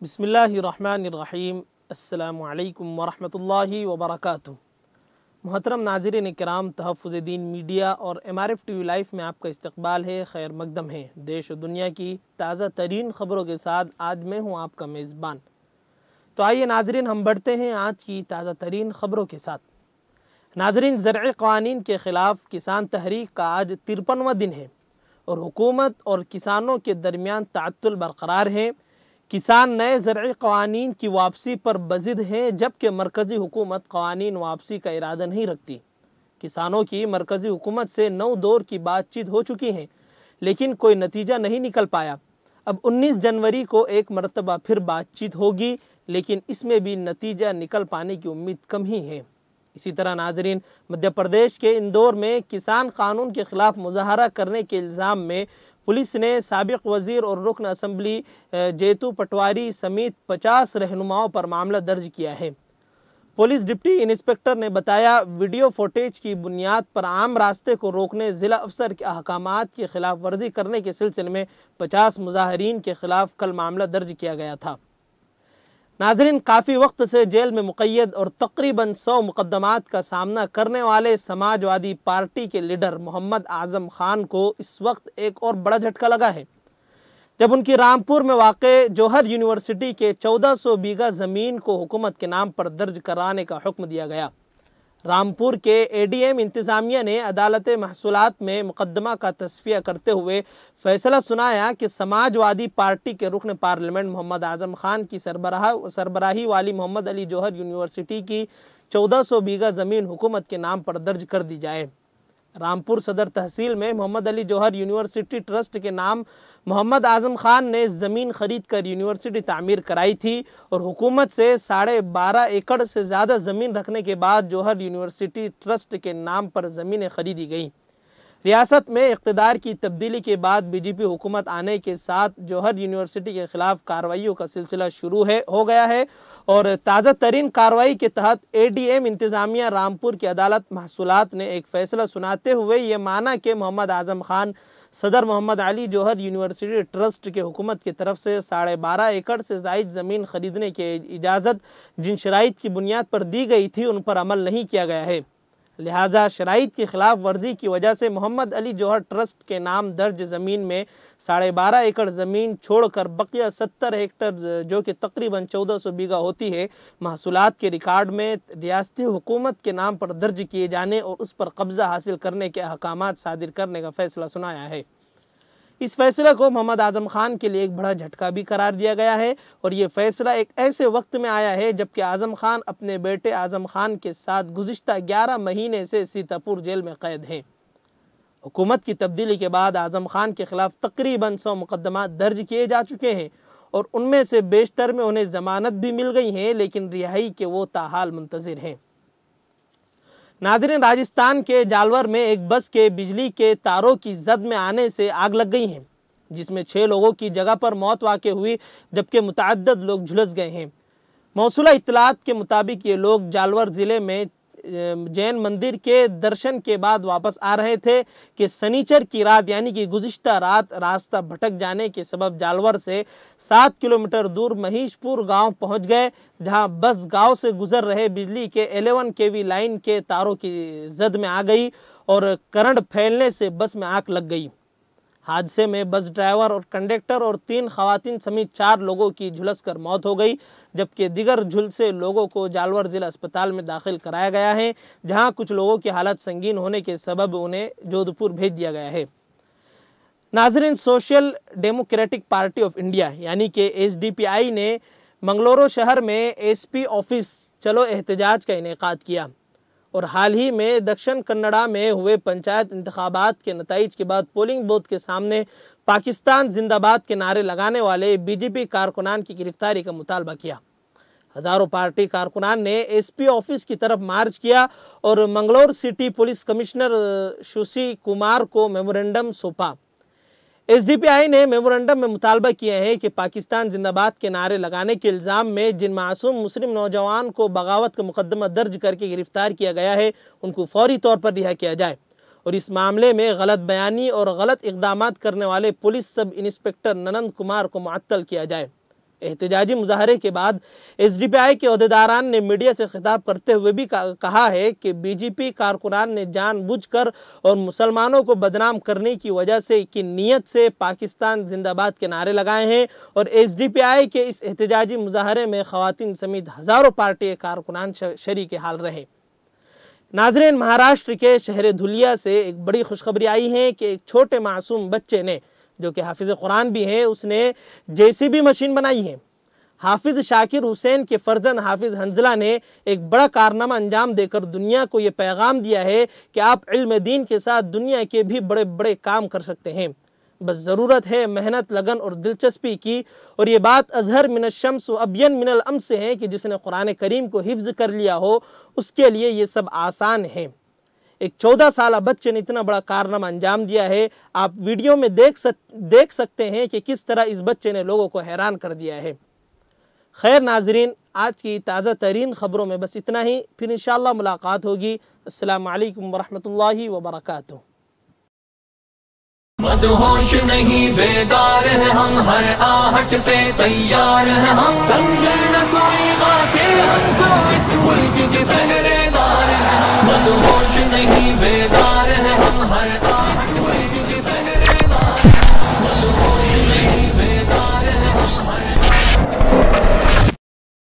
बिस्मिल्लाहिर्रहमानिर्रहीम। अस्सलामु अलैकुम वरहमतुल्लाहि वबरकातुहू। मोहतरम नाज़रीन इकराम, तहफ़्फ़ुज़ दीन मीडिया और MRF TV लाइव में आपका इस्तक़बाल है। खैर मक़दम है। देश और दुनिया की ताज़ा तरीन ख़बरों के साथ आज मैं हूँ आपका मेज़बान। तो आइए नाज़रीन, हम बढ़ते हैं आज की ताज़ा तरीन ख़बरों के साथ। नाज़रीन, ज़रई क़वानीन के ख़िलाफ़ किसान तहरीक का आज 53वां दिन है और हुकूमत और किसानों के दरमियान तअत्तुल बरक़रार है। किसान नए ज़रई क़वानीन की वापसी पर बज़िद हैं, जबकि मरकज़ी हुकूमत क़वानीन वापसी का इरादा नहीं रखती। किसानों की मरकज़ी हुकूमत से 9 दौर की बातचीत हो चुकी है, लेकिन कोई नतीजा नहीं निकल पाया। अब 19 जनवरी को एक मरतबा फिर बातचीत होगी, लेकिन इसमें भी नतीजा निकल पाने की उम्मीद कम ही है। इसी तरह नाज़रीन, मध्य प्रदेश के इंदौर में किसान कानून के ख़िलाफ़ मुज़ाहरा करने के इल्ज़ाम में पुलिस ने साबिक़ वज़ीर और रुकन असम्बली जेतू पटवारी समेत 50 रहनुमाओं पर मामला दर्ज किया है। पुलिस डिप्टी इंस्पेक्टर ने बताया, वीडियो फुटेज की बुनियाद पर आम रास्ते को रोकने, ज़िला अफसर के अहकामात की खिलाफ वर्जी करने के सिलसिले में 50 मुज़ाहरीन के ख़िलाफ़ कल मामला दर्ज किया गया था। नाज़रीन, काफ़ी वक्त से जेल में मुक़य्यद और तकरीबन 100 मुक़द्दमात का सामना करने वाले समाजवादी पार्टी के लीडर मोहम्मद आज़म खान को इस वक्त एक और बड़ा झटका लगा है, जब उनकी रामपुर में वाक़े जौहर यूनिवर्सिटी के 1400 बीघा ज़मीन को हुकूमत के नाम पर दर्ज कराने का हुक्म दिया गया। रामपुर के ADM इंतज़ामिया ने अदालत महसूलात में मुकदमा का तस्फिया करते हुए फैसला सुनाया कि समाजवादी पार्टी के रुकन पार्लियामेंट मोहम्मद आज़म खान की सरबराही वाली मोहम्मद अली जौहर यूनिवर्सिटी की 1400 बीघा ज़मीन हुकूमत के नाम पर दर्ज कर दी जाए। रामपुर सदर तहसील में मोहम्मद अली जौहर यूनिवर्सिटी ट्रस्ट के नाम मोहम्मद आज़म खान ने ज़मीन खरीद कर यूनिवर्सिटी तामीर कराई थी और हुकूमत से 12.5 एकड़ से ज़्यादा ज़मीन रखने के बाद जौहर यूनिवर्सिटी ट्रस्ट के नाम पर ज़मीनें खरीदी गईं। रियासत में इक़्तिदार की तब्दीली के बाद BJP हुकूमत आने के साथ जौहर यूनिवर्सिटी के ख़िलाफ़ कार्रवाइयों का सिलसिला शुरू हो गया है और ताज़ा तरीन कार्रवाई के तहत ADM इंतज़ामिया रामपुर की अदालत महसूलात ने एक फ़ैसला सुनाते हुए ये माना कि मोहम्मद आज़म खान सदर मोहम्मद अली जौहर यूनिवर्सिटी ट्रस्ट के हुकूमत की तरफ से 12.5 एकड़ से ज़ायद ज़मीन खरीदने की इजाज़त जिन शराइत की बुनियाद पर दी गई थी, उन पर अमल नहीं किया गया है। लिहाजा शराइत की खिलाफ वर्जी की वजह से मोहम्मद अली जौहर ट्रस्ट के नाम दर्ज ज़मीन में 12.5 एकड़ ज़मीन छोड़कर बकिया 70 हेक्टर, जो कि तकरीबन 1400 बीघा होती है, महसूलात के रिकॉर्ड में रियासती हुकूमत के नाम पर दर्ज किए जाने और उस पर कब्ज़ा हासिल करने के अहकामात सादिर करने का फ़ैसला सुनाया है। इस फैसले को मोहम्मद आज़म खान के लिए एक बड़ा झटका भी करार दिया गया है और ये फैसला एक ऐसे वक्त में आया है जबकि आज़म खान अपने बेटे आज़म खान के साथ गुज़िश्ता 11 महीने से सीतापुर जेल में कैद हैं। हुकूमत की तब्दीली के बाद आज़म खान के ख़िलाफ़ तकरीबन 100 मुक़द्दमात दर्ज किए जा चुके हैं और उनमें से बेशतर में उन्हें ज़मानत भी मिल गई है, लेकिन रिहाई के वो ताहाल मुंतज़िर हैं। नाज़रीन, राजस्थान के जालवर में एक बस के बिजली के तारों की जद में आने से आग लग गई है, जिसमें 6 लोगों की जगह पर मौत वाक़ई हुई, जबकि मुतअद्दिद लोग झुलस गए हैं। मौसूला इत्तलात के मुताबिक ये लोग जालवर ज़िले में जैन मंदिर के दर्शन के बाद वापस आ रहे थे कि सनीचर की रात यानी कि गुज़िश्ता रात रास्ता भटक जाने के सबब जालवर से 7 किलोमीटर दूर महीशपुर गांव पहुंच गए, जहां बस गांव से गुजर रहे बिजली के 11 kV लाइन के तारों की जद में आ गई और करंट फैलने से बस में आग लग गई। हादसे में बस ड्राइवर और कंडक्टर और 3 ख़वातीन समेत 4 लोगों की झुलसकर मौत हो गई, जबकि दिगर झुलसे लोगों को जालवर ज़िला अस्पताल में दाखिल कराया गया है, जहां कुछ लोगों की हालत संगीन होने के सबब उन्हें जोधपुर भेज दिया गया है। नाज़रीन, social democratic party of India यानी कि SDPI ने मंगलुरु शहर में SP ऑफिस चलो एहतजाज का इनेकाद किया और हाल ही में दक्षिण कन्नड़ा में हुए पंचायत इंतखाबात के नताइज के बाद पोलिंग बूथ के सामने पाकिस्तान जिंदाबाद के नारे लगाने वाले BJP कारकुनान की गिरफ्तारी का मुतालबा किया। हज़ारों पार्टी कारकुनान ने SP ऑफिस की तरफ मार्च किया और Mangalore city police commissioner Sushi Kumar को मेमोरेंडम सौंपा। SDPI ने मेमोरेंडम में मुतालबा किया है कि पाकिस्तान जिंदाबाद के नारे लगाने के इल्ज़ाम में जिन मासूम मुस्लिम नौजवान को बगावत का मुकदमा दर्ज करके गिरफ्तार किया गया है, उनको फौरी तौर पर रिहा किया जाए और इस मामले में गलत बयानी और गलत इक़दामात करने वाले पुलिस सब इंस्पेक्टर ननंद कुमार को मुअत्तल किया जाए। एहतजाजी मुजाहरे के बाद SDPI के अहदेदारान ने मीडिया से खिताब करते हुए भी कहा है कि BJP कारकुनान ने जानबूझकर और मुसलमानों को बदनाम करने की वजह से की नीयत से पाकिस्तान जिंदाबाद के नारे लगाए हैं और SDPI के इस एहतजाजी मुजाहरे में खवातीन समेत हज़ारों पार्टी कारकुनान शरीक हाल रहे। नाज़रीन, महाराष्ट्र के शहर धुलिया से एक बड़ी खुशखबरी आई है कि एक छोटे मासूम बच्चे ने, जो कि हाफिज़ कुरान भी है, उसने JCB मशीन बनाई है। हाफिज़ शाकिर हुसैन के फर्जंद हाफिज़ हंजला ने एक बड़ा कारनामा अंजाम देकर दुनिया को ये पैगाम दिया है कि आप इल्म दीन के साथ दुनिया के भी बड़े बड़े काम कर सकते हैं। बस ज़रूरत है मेहनत, लगन और दिलचस्पी की। और ये बात अज़हर मिनश शम्स व अबयन मिनल अम्स से है कि जिसने कुरान करीम को हिफ्ज़ कर लिया हो उसके लिए ये सब आसान है। एक 14 साल बच्चे ने इतना बड़ा कारनामा अंजाम दिया है। आप वीडियो में देख सकते हैं कि किस तरह इस बच्चे ने लोगों को हैरान कर दिया है। खैर नाज़रीन, आज की ताज़ा तरीन ख़बरों में बस इतना ही। फिर इंशाअल्लाह मुलाकात होगी। अस्सलामु अलैकुम वरहमतुल्लाहि वबरकातुहू। मदहोश नहीं बेदार है हम, हर आहट पे तैयार है हम। समझे न कोई गाफिल, हंस दो इस मुल्क के पहरेदार है हम। मदहोश नहीं बेदार